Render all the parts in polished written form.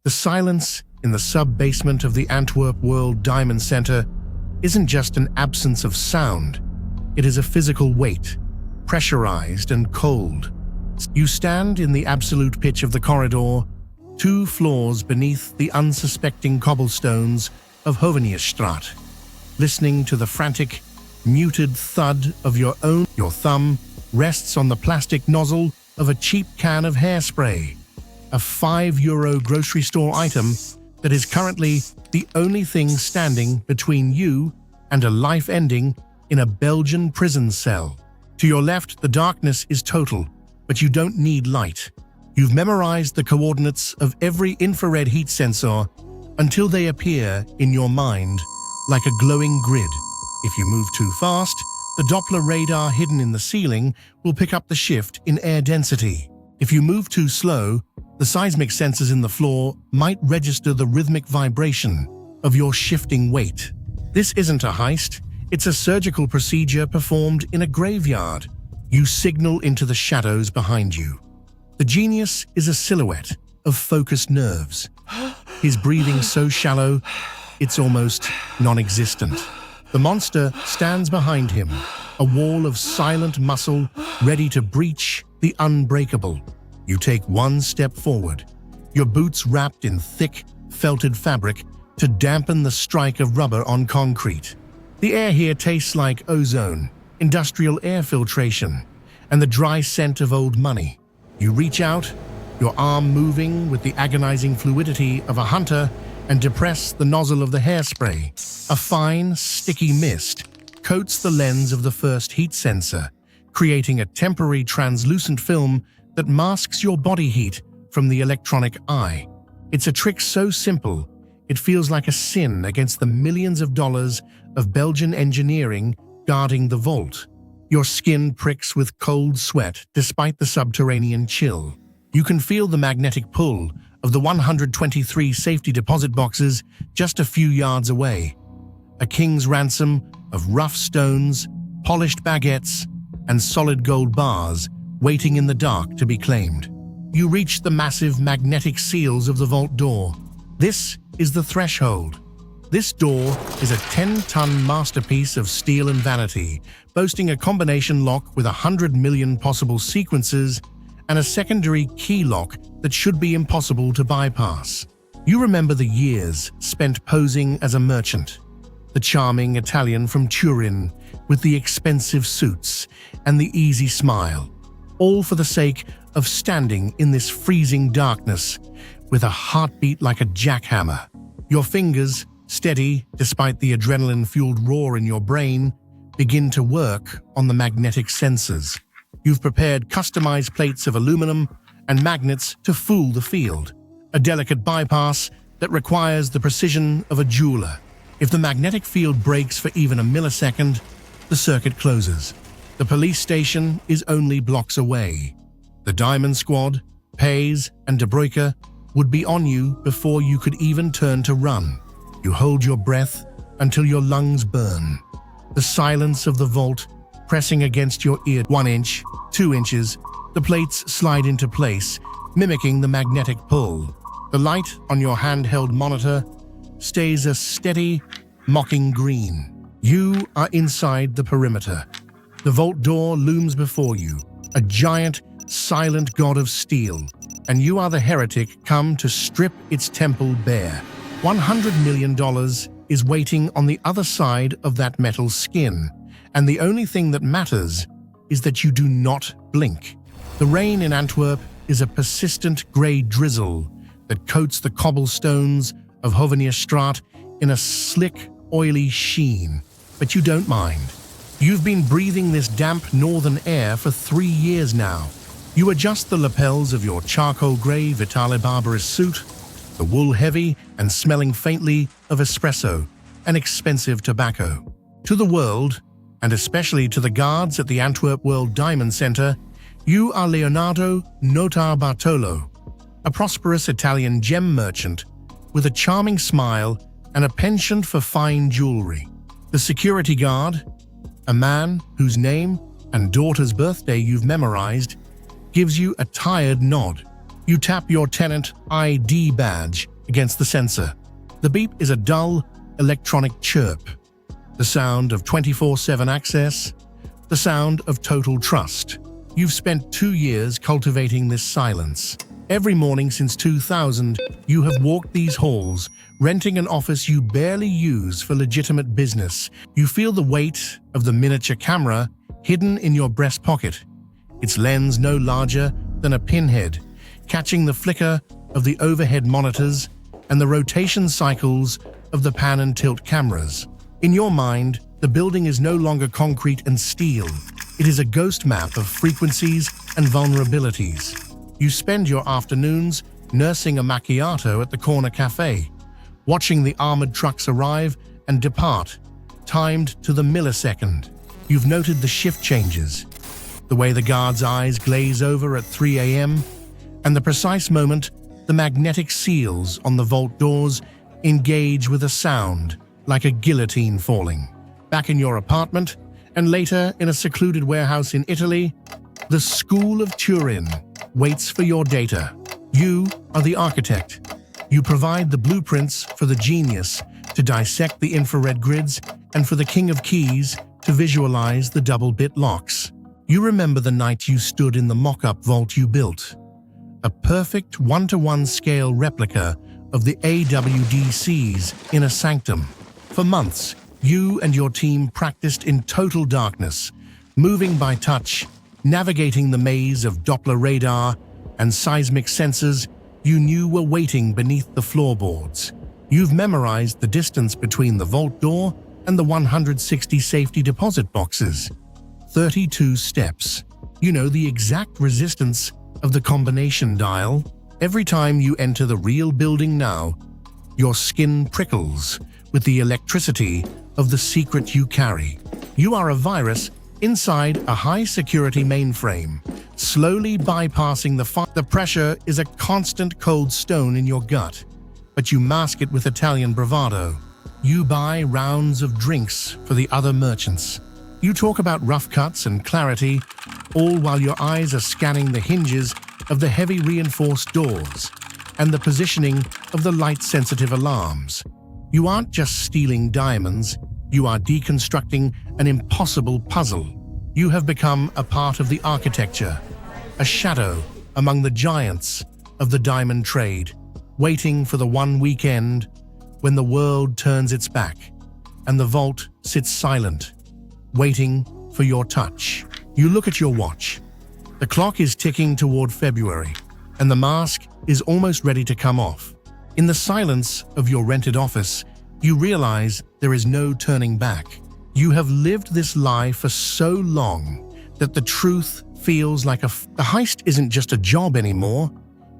The silence in the sub-basement of the Antwerp World Diamond Centre isn't just an absence of sound, it is a physical weight, pressurized and cold. You stand in the absolute pitch of the corridor, 2 floors beneath the unsuspecting cobblestones of Hovenierstraat, listening to the frantic, muted thud of your own. Your thumb rests on the plastic nozzle of a cheap can of hairspray, a €5 grocery store item that is currently the only thing standing between you and a life ending in a Belgian prison cell. To your left, the darkness is total, but you don't need light. You've memorized the coordinates of every infrared heat sensor until they appear in your mind like a glowing grid. If you move too fast, the Doppler radar hidden in the ceiling will pick up the shift in air density. If you move too slow, the seismic sensors in the floor might register the rhythmic vibration of your shifting weight. This isn't a heist, it's a surgical procedure performed in a graveyard. You signal into the shadows behind you. The genius is a silhouette of focused nerves. His breathing so shallow, it's almost non-existent. The monster stands behind him, a wall of silent muscle ready to breach the unbreakable. You take 1 step forward, your boots wrapped in thick, felted fabric to dampen the strike of rubber on concrete. The air here tastes like ozone, industrial air filtration, and the dry scent of old money. You reach out, your arm moving with the agonizing fluidity of a hunter, and depress the nozzle of the hairspray. A fine, sticky mist coats the lens of the first heat sensor, creating a temporary translucent film that masks your body heat from the electronic eye. It's a trick so simple, it feels like a sin against the millions of dollars of Belgian engineering guarding the vault. Your skin pricks with cold sweat despite the subterranean chill. You can feel the magnetic pull of the 123 safety deposit boxes just a few yards away. A king's ransom of rough stones, polished baguettes, and solid gold bars waiting in the dark to be claimed. You reach the massive magnetic seals of the vault door. This is the threshold. This door is a 10-ton masterpiece of steel and vanity, boasting a combination lock with 100 million possible sequences and a secondary key lock that should be impossible to bypass. You remember the years spent posing as a merchant, the charming Italian from Turin with the expensive suits and the easy smile, all for the sake of standing in this freezing darkness with a heartbeat like a jackhammer. Your fingers, steady despite the adrenaline-fueled roar in your brain, begin to work on the magnetic sensors. You've prepared customized plates of aluminum and magnets to fool the field, a delicate bypass that requires the precision of a jeweler. If the magnetic field breaks for even a millisecond, the circuit closes. The police station is only blocks away. The Diamond Squad, Pays, and De Bruyke would be on you before you could even turn to run. You hold your breath until your lungs burn. The silence of the vault pressing against your ear. 1 inch, 2 inches, the plates slide into place, mimicking the magnetic pull. The light on your handheld monitor stays a steady, mocking green. You are inside the perimeter. The vault door looms before you, a giant, silent god of steel, and you are the heretic come to strip its temple bare. $100 million is waiting on the other side of that metal skin, and the only thing that matters is that you do not blink. The rain in Antwerp is a persistent grey drizzle that coats the cobblestones of Hovenierstraat in a slick, oily sheen, but you don't mind. You've been breathing this damp northern air for 3 years now. You adjust the lapels of your charcoal grey Vitale Barberis suit, the wool heavy and smelling faintly of espresso and expensive tobacco. To the world, and especially to the guards at the Antwerp World Diamond Centre, you are Leonardo Notarbartolo, a prosperous Italian gem merchant with a charming smile and a penchant for fine jewelry. The security guard, a man whose name and daughter's birthday you've memorized, gives you a tired nod. You tap your tenant ID badge against the sensor. The beep is a dull, electronic chirp. The sound of 24/7 access. The sound of total trust. You've spent 2 years cultivating this silence. Every morning since 2000, you have walked these halls, renting an office you barely use for legitimate business. You feel the weight of the miniature camera hidden in your breast pocket, its lens no larger than a pinhead, catching the flicker of the overhead monitors and the rotation cycles of the pan and tilt cameras. In your mind, the building is no longer concrete and steel. It is a ghost map of frequencies and vulnerabilities. You spend your afternoons nursing a macchiato at the corner cafe, watching the armored trucks arrive and depart, timed to the millisecond. You've noted the shift changes, the way the guard's eyes glaze over at 3 a.m., and the precise moment the magnetic seals on the vault doors engage with a sound like a guillotine falling. Back in your apartment, and later in a secluded warehouse in Italy, the School of Turin waits for your data. You are the architect. You provide the blueprints for the genius to dissect the infrared grids and for the king of keys to visualize the double-bit locks. You remember the night you stood in the mock-up vault you built, a perfect 1-to-1 scale replica of the AWDC's inner sanctum. For months, you and your team practiced in total darkness, moving by touch, navigating the maze of Doppler radar and seismic sensors you knew were waiting beneath the floorboards. You've memorized the distance between the vault door and the 160 safety deposit boxes. 32 steps. You know the exact resistance of the combination dial. Every time you enter the real building now, your skin prickles with the electricity of the secret you carry. You are a virus inside a high-security mainframe, slowly bypassing the pressure is a constant cold stone in your gut, but you mask it with Italian bravado. You buy rounds of drinks for the other merchants. You talk about rough cuts and clarity, all while your eyes are scanning the hinges of the heavy reinforced doors and the positioning of the light-sensitive alarms. You aren't just stealing diamonds, you are deconstructing an impossible puzzle. You have become a part of the architecture, a shadow among the giants of the diamond trade, waiting for the one weekend when the world turns its back and the vault sits silent, waiting for your touch. You look at your watch. The clock is ticking toward February, and the mask is almost ready to come off. In the silence of your rented office, you realize there is no turning back. You have lived this lie for so long that the truth feels like the heist isn't just a job anymore.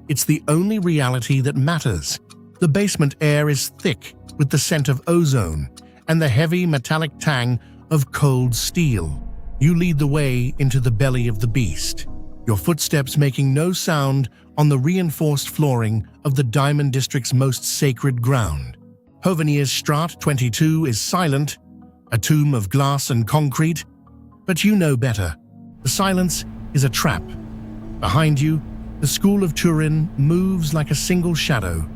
It's the only reality that matters. The basement air is thick with the scent of ozone and the heavy metallic tang of cold steel. You lead the way into the belly of the beast, your footsteps making no sound on the reinforced flooring of the Diamond District's most sacred ground. Hovenier's Strat 22 is silent, a tomb of glass and concrete, but you know better. The silence is a trap. Behind you, the School of Turin moves like a single shadow,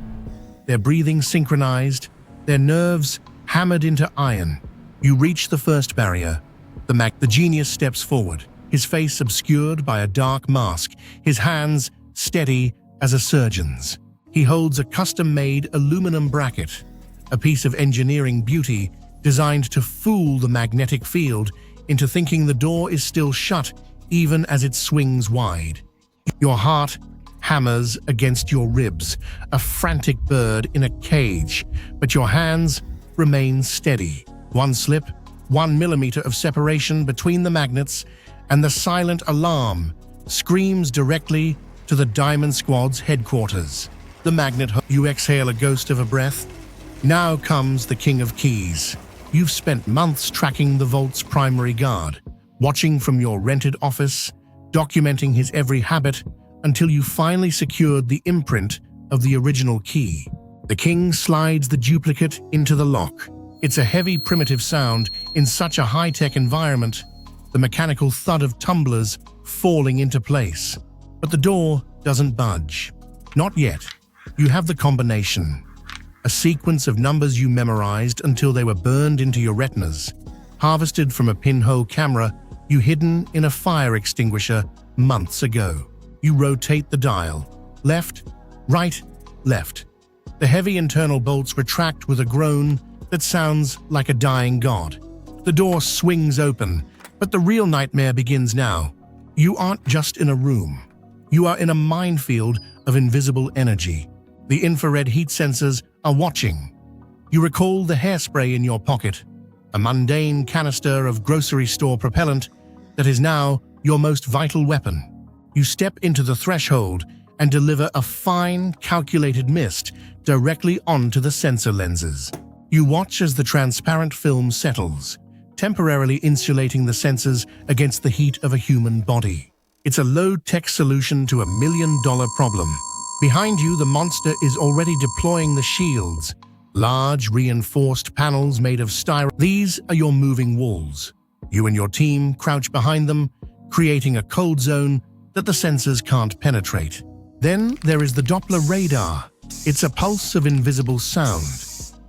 their breathing synchronized, their nerves hammered into iron. You reach the first barrier. The genius steps forward, his face obscured by a dark mask, his hands steady as a surgeon's. He holds a custom-made aluminum bracket, a piece of engineering beauty designed to fool the magnetic field into thinking the door is still shut even as it swings wide. Your heart hammers against your ribs, a frantic bird in a cage, but your hands remain steady. One slip, 1 millimeter of separation between the magnets, and the silent alarm screams directly to the Diamond Squad's headquarters. The magnet, you exhale a ghost of a breath. Now comes the King of Keys. You've spent months tracking the vault's primary guard, watching from your rented office, documenting his every habit until you finally secured the imprint of the original key. The king slides the duplicate into the lock. It's a heavy, primitive sound in such a high-tech environment, the mechanical thud of tumblers falling into place. But the door doesn't budge. Not yet. You have the combination. A sequence of numbers you memorized until they were burned into your retinas, harvested from a pinhole camera you hidden in a fire extinguisher months ago. You rotate the dial. Left, right, left. The heavy internal bolts retract with a groan that sounds like a dying god. The door swings open, but the real nightmare begins now. You aren't just in a room. You are in a minefield of invisible energy. The infrared heat sensors are watching. You recall the hairspray in your pocket, a mundane canister of grocery store propellant that is now your most vital weapon. You step into the threshold and deliver a fine, calculated mist directly onto the sensor lenses. You watch as the transparent film settles, temporarily insulating the sensors against the heat of a human body. It's a low-tech solution to $1 million problem. Behind you, the monster is already deploying the shields, large, reinforced panels made of styrofoam. These are your moving walls. You and your team crouch behind them, creating a cold zone that the sensors can't penetrate. Then there is the Doppler radar. It's a pulse of invisible sound,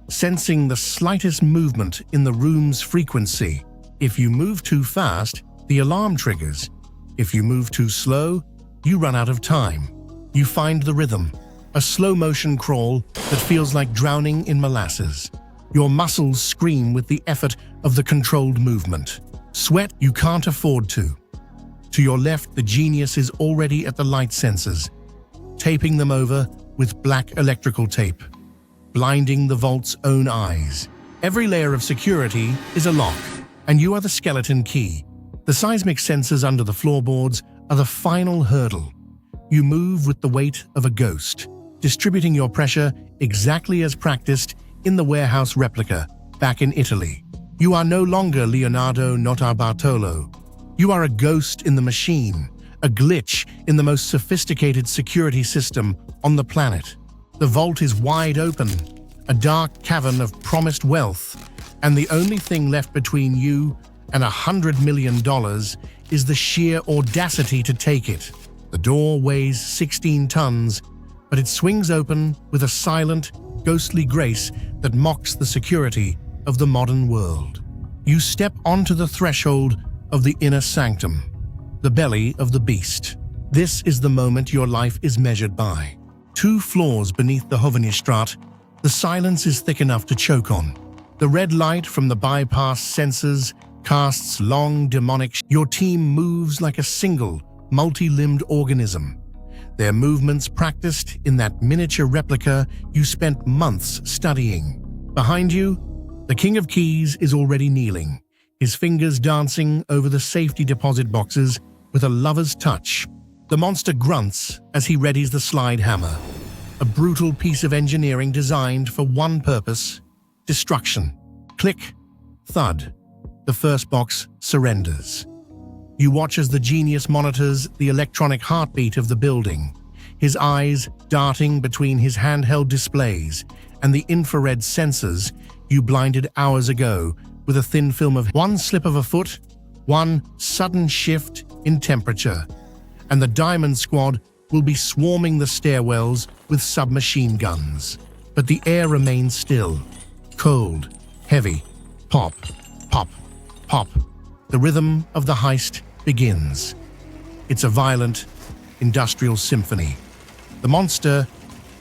sensing the slightest movement in the room's frequency. If you move too fast, the alarm triggers. If you move too slow, you run out of time. You find the rhythm, a slow-motion crawl that feels like drowning in molasses. Your muscles scream with the effort of the controlled movement. Sweat you can't afford to. To your left, the genius is already at the light sensors, taping them over with black electrical tape, blinding the vault's own eyes. Every layer of security is a lock, and you are the skeleton key. The seismic sensors under the floorboards are the final hurdle. You move with the weight of a ghost, distributing your pressure exactly as practiced in the warehouse replica back in Italy. You are no longer Leonardo Notarbartolo. You are a ghost in the machine, a glitch in the most sophisticated security system on the planet. The vault is wide open, a dark cavern of promised wealth, and the only thing left between you and $100 million is the sheer audacity to take it. The door weighs 16 tons, but it swings open with a silent, ghostly grace that mocks the security of the modern world. You step onto the threshold of the inner sanctum, the belly of the beast. This is the moment your life is measured by. 2 floors beneath the Hovenstraat, the silence is thick enough to choke on. The red light from the bypass sensors casts long demonic. Your team moves like a single, multi-limbed organism. Their movements practiced in that miniature replica you spent months studying. Behind you, the King of Keys is already kneeling, his fingers dancing over the safety deposit boxes with a lover's touch. The monster grunts as he readies the slide hammer, a brutal piece of engineering designed for one purpose: destruction. Click, thud. The first box surrenders. You watch as the genius monitors the electronic heartbeat of the building, his eyes darting between his handheld displays and the infrared sensors you blinded hours ago with a thin film of one slip of a foot, one sudden shift in temperature, and the Diamond Squad will be swarming the stairwells with submachine guns. But the air remains still, cold, heavy. Pop, pop, pop. The rhythm of the heist begins. It's a violent, industrial symphony. The monster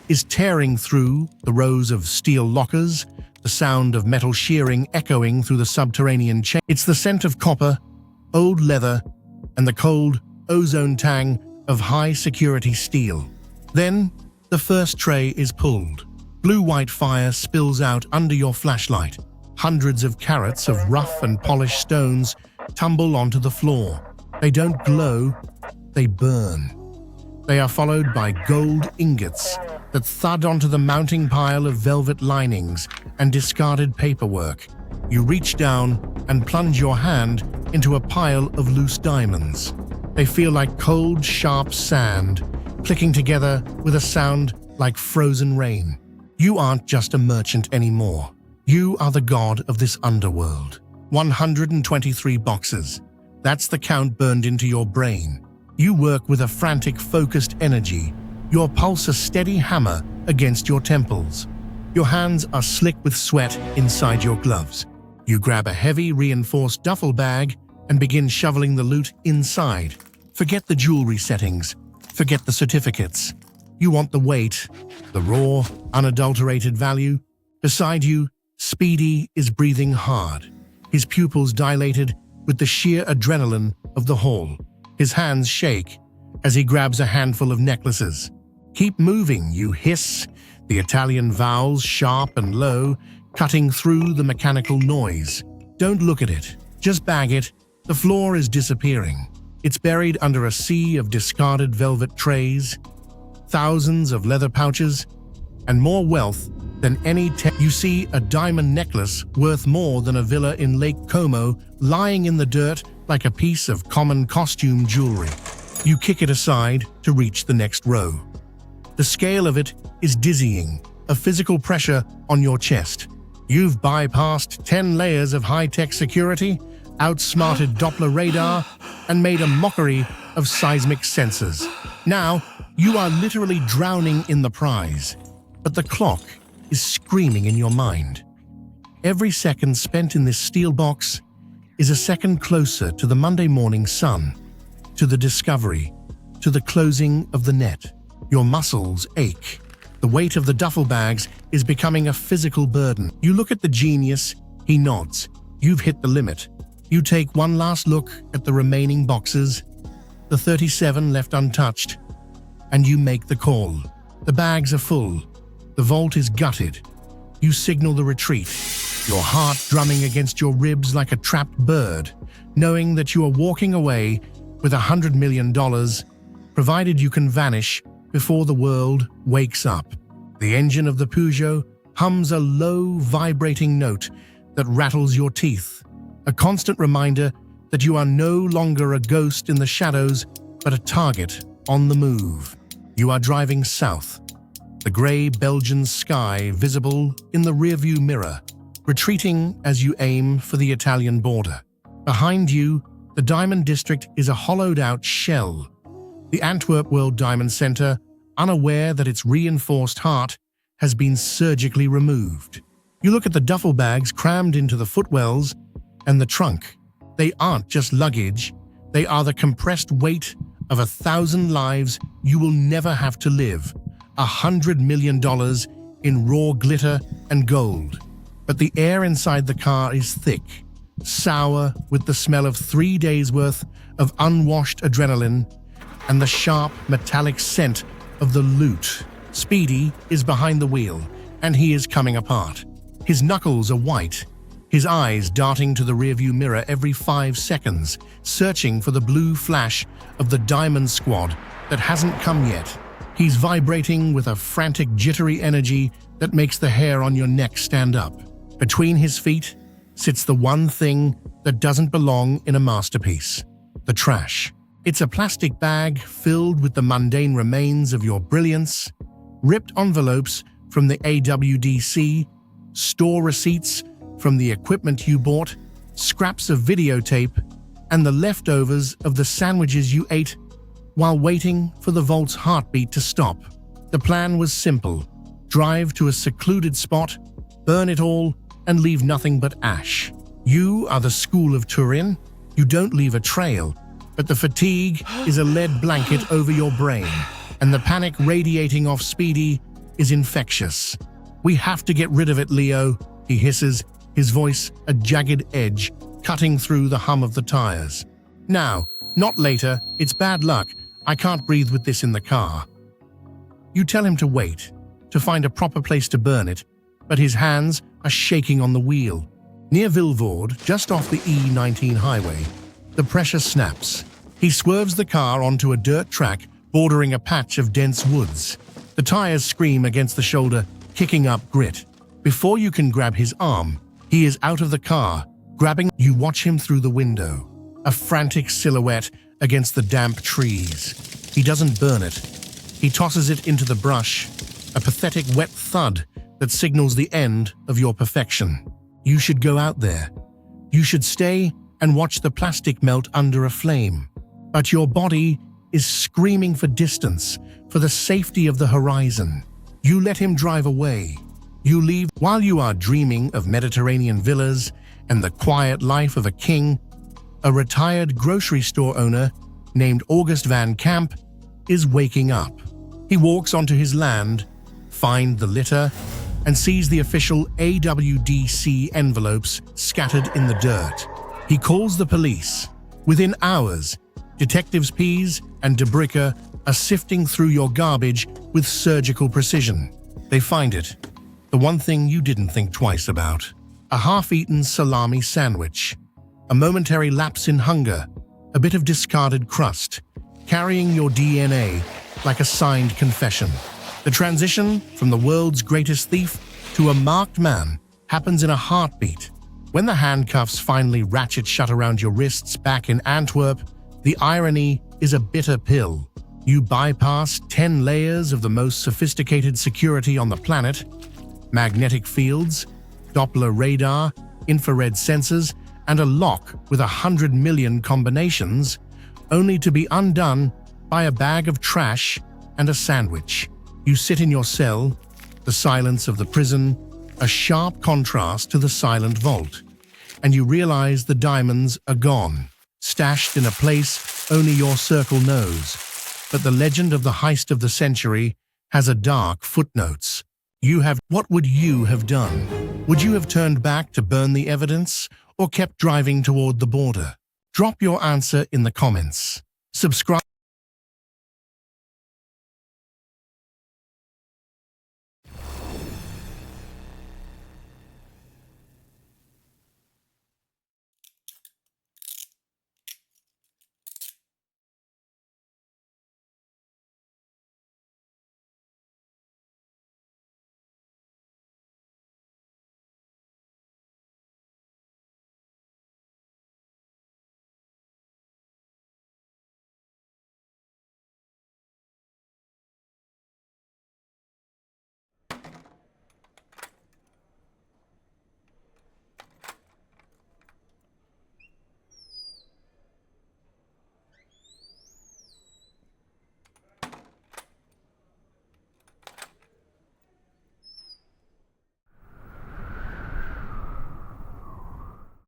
is tearing through the rows of steel lockers, the sound of metal shearing echoing through the subterranean chain. It's the scent of copper, old leather, and the cold ozone tang of high-security steel. Then, the first tray is pulled. Blue-white fire spills out under your flashlight. Hundreds of carats of rough and polished stones tumble onto the floor. They don't glow, they burn. They are followed by gold ingots that thud onto the mounting pile of velvet linings and discarded paperwork. You reach down and plunge your hand into a pile of loose diamonds. They feel like cold, sharp sand, clicking together with a sound like frozen rain. You aren't just a merchant anymore. You are the god of this underworld. 123 boxes. That's the count burned into your brain. You work with a frantic, focused energy, your pulse a steady hammer against your temples. Your hands are slick with sweat inside your gloves. You grab a heavy, reinforced duffel bag and begin shoveling the loot inside. Forget the jewelry settings. Forget the certificates. You want the weight, the raw, unadulterated value. Beside you, Speedy is breathing hard, his pupils dilated with the sheer adrenaline of the haul. His hands shake as he grabs a handful of necklaces. "Keep moving," you hiss, the Italian vowels sharp and low, cutting through the mechanical noise. Don't look at it, just bag it. The floor is disappearing. It's buried under a sea of discarded velvet trays, thousands of leather pouches, and more wealth than any You see a diamond necklace worth more than a villa in Lake Como lying in the dirt like a piece of common costume jewelry. You kick it aside to reach the next row. The scale of it is dizzying, a physical pressure on your chest. You've bypassed 10 layers of high-tech security, outsmarted Doppler radar, and made a mockery of seismic sensors. Now, you are literally drowning in the prize. But the clock is screaming in your mind. Every second spent in this steel box is a second closer to the Monday morning sun, to the discovery, to the closing of the net. Your muscles ache. The weight of the duffel bags is becoming a physical burden. You look at the genius, he nods. You've hit the limit. You take one last look at the remaining boxes, the 37 left untouched, and you make the call. The bags are full. The vault is gutted. You signal the retreat, your heart drumming against your ribs like a trapped bird, knowing that you are walking away with $100 million, provided you can vanish before the world wakes up. The engine of the Peugeot hums a low, vibrating note that rattles your teeth, a constant reminder that you are no longer a ghost in the shadows, but a target on the move. You are driving south, the grey Belgian sky visible in the rearview mirror, retreating as you aim for the Italian border. Behind you, the Diamond District is a hollowed-out shell. The Antwerp World Diamond Centre, unaware that its reinforced heart has been surgically removed. You look at the duffel bags crammed into the footwells and the trunk. They aren't just luggage, they are the compressed weight of 1,000 lives you will never have to live. $100 million in raw glitter and gold. But the air inside the car is thick, sour with the smell of 3 days' worth of unwashed adrenaline and the sharp metallic scent of the loot. Speedy is behind the wheel, and he is coming apart. His knuckles are white, his eyes darting to the rearview mirror every 5 seconds, searching for the blue flash of the Diamond Squad that hasn't come yet. He's vibrating with a frantic, jittery energy that makes the hair on your neck stand up. Between his feet sits the one thing that doesn't belong in a masterpiece: the trash. It's a plastic bag filled with the mundane remains of your brilliance, ripped envelopes from the AWDC, store receipts from the equipment you bought, scraps of videotape, and the leftovers of the sandwiches you ate while waiting for the vault's heartbeat to stop. The plan was simple: drive to a secluded spot, burn it all, and leave nothing but ash. You are the School of Turin. You don't leave a trail, but the fatigue is a lead blanket over your brain, and the panic radiating off Speedy is infectious. "We have to get rid of it, Leo," he hisses, his voice a jagged edge cutting through the hum of the tires. "Now, not later. It's bad luck. I can't breathe with this in the car." You tell him to wait, to find a proper place to burn it, but his hands are shaking on the wheel. Near Vilvoorde, just off the E19 highway, the pressure snaps. He swerves the car onto a dirt track bordering a patch of dense woods. The tires scream against the shoulder, kicking up grit. Before you can grab his arm, he is out of the car, grabbing. You watch him through the window, a frantic silhouette against the damp trees. He doesn't burn it. He tosses it into the brush, a pathetic wet thud that signals the end of your perfection. You should go out there. You should stay and watch the plastic melt under a flame. But your body is screaming for distance, for the safety of the horizon. You let him drive away. You leave while you are dreaming of Mediterranean villas and the quiet life of a king. A retired grocery store owner named August Van Camp is waking up. He walks onto his land, finds the litter, and sees the official AWDC envelopes scattered in the dirt. He calls the police. Within hours, Detectives Pease and DeBricker are sifting through your garbage with surgical precision. They find it. The one thing you didn't think twice about. A half-eaten salami sandwich. A momentary lapse in hunger. A bit of discarded crust. Carrying your DNA like a signed confession. The transition from the world's greatest thief to a marked man happens in a heartbeat. When the handcuffs finally ratchet shut around your wrists back in Antwerp, the irony is a bitter pill. You bypass 10 layers of the most sophisticated security on the planet, magnetic fields, Doppler radar, infrared sensors, and a lock with 100 million combinations, only to be undone by a bag of trash and a sandwich. You sit in your cell, the silence of the prison, a sharp contrast to the silent vault, and you realize the diamonds are gone, stashed in a place only your circle knows. But the legend of the heist of the century has a dark footnotes. What would you have done? Would you have turned back to burn the evidence or kept driving toward the border? Drop your answer in the comments. Subscribe.